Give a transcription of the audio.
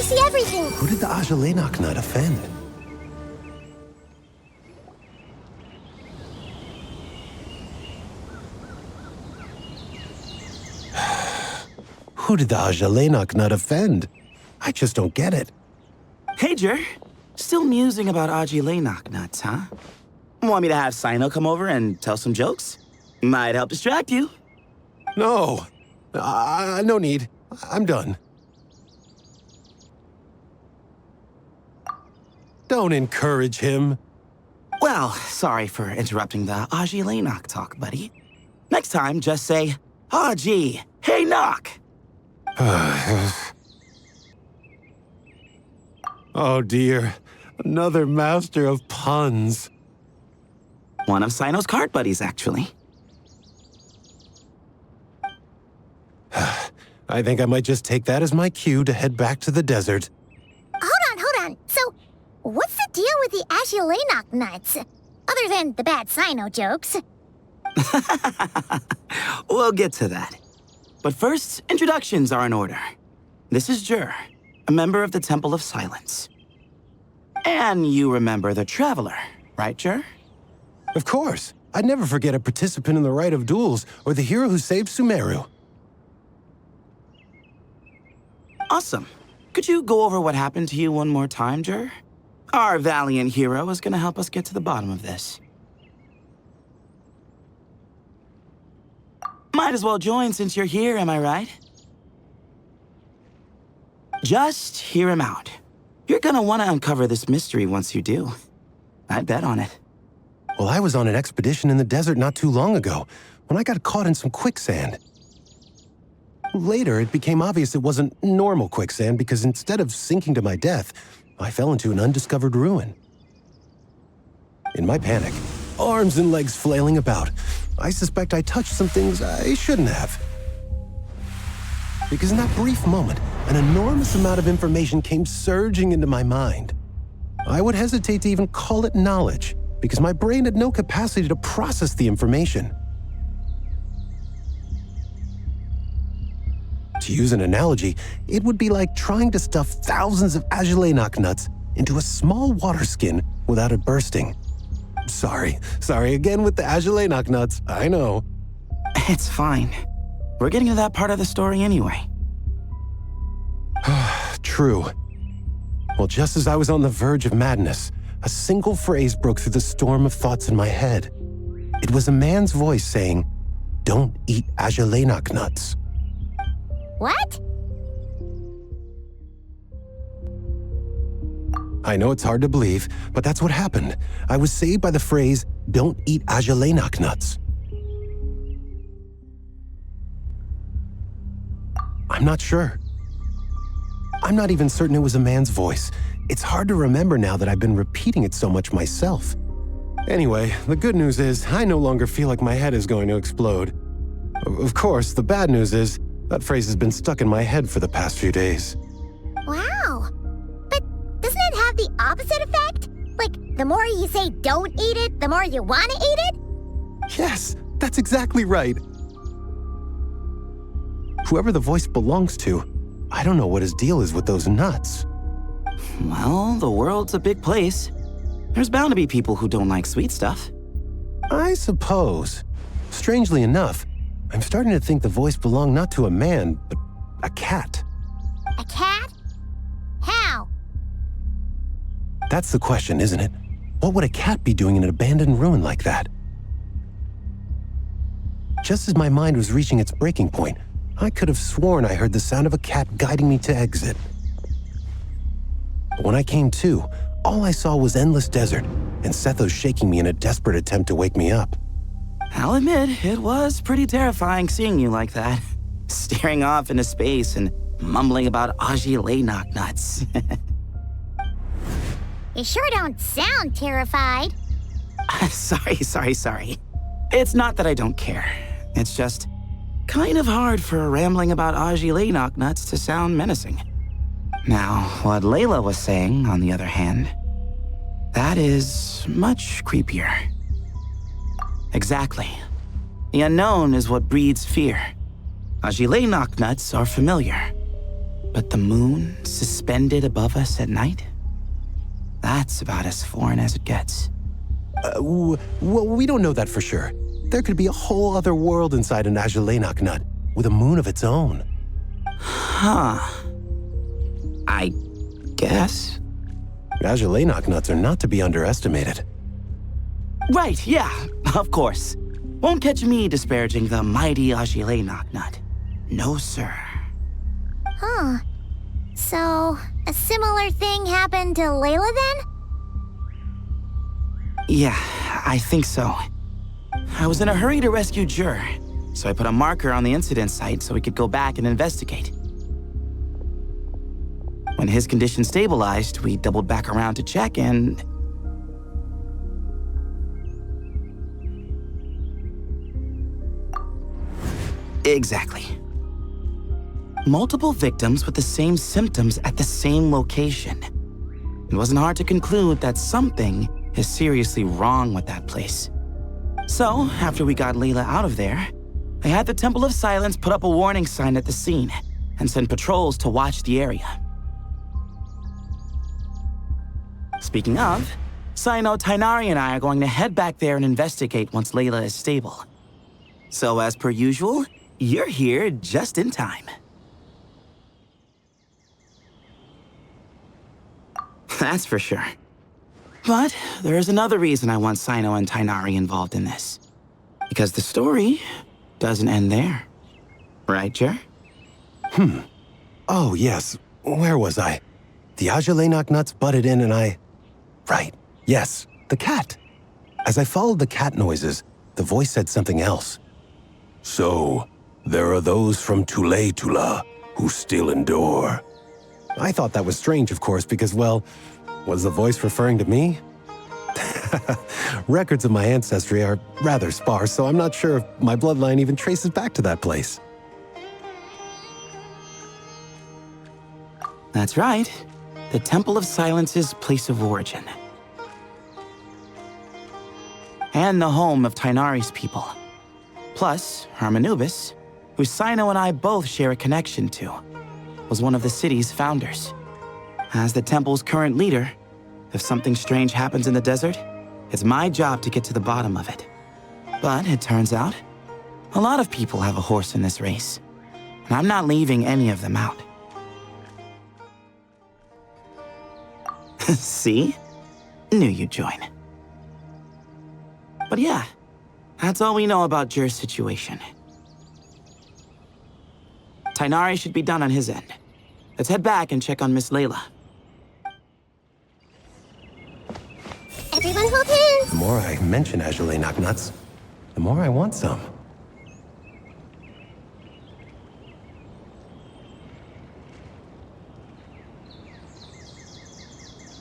see everything. Who did the Ajalenok nut offend? Who did the Ajalenok nut offend? I just don't get it. Hey, Djer. Still musing about Ajalenok nuts, huh? Want me to have Sino come over and tell some jokes? Might help distract you. No. No need. I'm done. Don't encourage him. Well, sorry for interrupting the Ajalenok talk, buddy. Next time, just say, Aji, hey, knock. Oh dear, another master of puns. One of Sino's card buddies, actually. I think I might just take that as my cue to head back to the desert. Hold on. So, what's the deal with the Ajalenok nuts? Other than the bad Sino jokes. We'll get to that. But first, introductions are in order. This is Djer, a member of the Temple of Silence. And you remember the Traveler, right, Djer? Of course. I'd never forget a participant in the Rite of Duels or the hero who saved Sumeru. Awesome. Could you go over what happened to you one more time, Djer? Our valiant hero is going to help us get to the bottom of this. Might as well join since you're here, am I right? Just hear him out. You're gonna want to uncover this mystery once you do. I'd bet on it. Well, I was on an expedition in the desert not too long ago when I got caught in some quicksand. Later, it became obvious it wasn't normal quicksand because instead of sinking to my death, I fell into an undiscovered ruin. In my panic, arms and legs flailing about, I suspect I touched some things I shouldn't have. Because in that brief moment, an enormous amount of information came surging into my mind. I would hesitate to even call it knowledge, because my brain had no capacity to process the information. To use an analogy, it would be like trying to stuff thousands of Ajalenok nuts into a small water skin without it bursting. Sorry again with the Ajalenok nuts, I know. It's fine. We're getting to that part of the story anyway. True. Well, just as I was on the verge of madness, a single phrase broke through the storm of thoughts in my head. It was a man's voice saying, "Don't eat Ajalenok nuts." What? I know it's hard to believe, but that's what happened. I was saved by the phrase, "Don't eat Ajalenok nuts." I'm not sure. I'm not even certain it was a man's voice. It's hard to remember now that I've been repeating it so much myself. Anyway, the good news is I no longer feel like my head is going to explode. Of course, the bad news is that phrase has been stuck in my head for the past few days. Wow. But doesn't it have the opposite effect? Like, the more you say don't eat it, the more you want to eat it? Yes, that's exactly right. Whoever the voice belongs to, I don't know what his deal is with those nuts. Well, the world's a big place. There's bound to be people who don't like sweet stuff. I suppose. Strangely enough, I'm starting to think the voice belonged not to a man, but a cat. A cat? How? That's the question, isn't it? What would a cat be doing in an abandoned ruin like that? Just as my mind was reaching its breaking point, I could have sworn I heard the sound of a cat guiding me to exit. But when I came to, all I saw was endless desert and Sethos shaking me in a desperate attempt to wake me up. I'll admit, it was pretty terrifying seeing you like that. Staring off into space and mumbling about Ajalenok nuts. You sure don't sound terrified. Sorry. It's not that I don't care. It's just kind of hard for rambling about Ajalenok nuts to sound menacing. Now, what Layla was saying, on the other hand, that is much creepier. Exactly. The unknown is what breeds fear. Ajalenok nuts are familiar. But the moon suspended above us at night? That's about as foreign as it gets. Well, we don't know that for sure. There could be a whole other world inside an Agilenok nut, with a moon of its own. Huh. I guess. Agilenok nuts are not to be underestimated. Right, yeah, of course. Won't catch me disparaging the mighty Agilenok nut. No, sir. Huh. So, a similar thing happened to Layla then? Yeah, I think so. I was in a hurry to rescue Djer, so I put a marker on the incident site so we could go back and investigate. When his condition stabilized, we doubled back around to check and... Exactly. Multiple victims with the same symptoms at the same location. It wasn't hard to conclude that something is seriously wrong with that place. So, after we got Layla out of there, I had the Temple of Silence put up a warning sign at the scene and send patrols to watch the area. Speaking of, Sino, Tighnari, and I are going to head back there and investigate once Layla is stable. So, as per usual, you're here just in time. That's for sure. But there is another reason I want Sino and Tighnari involved in this. Because the story doesn't end there. Right, Djer? Oh, yes. Where was I? The Agilenok nuts butted in and I... Right. Yes, the cat. As I followed the cat noises, the voice said something else. So, there are those from Tula who still endure. I thought that was strange, of course, because, well, was the voice referring to me? Records of my ancestry are rather sparse, so I'm not sure if my bloodline even traces back to that place. That's right. The Temple of Silence's place of origin. And the home of Tighnari's people. Plus, Hermanubis, who Sino and I both share a connection to, was one of the city's founders. As the temple's current leader, if something strange happens in the desert, it's my job to get to the bottom of it. But it turns out, a lot of people have a horse in this race, and I'm not leaving any of them out. See? Knew you'd join. But yeah, that's all we know about Djer's situation. Tighnari should be done on his end. Let's head back and check on Miss Layla. Everyone hold hands! The more I mention Agilenok nuts, the more I want some.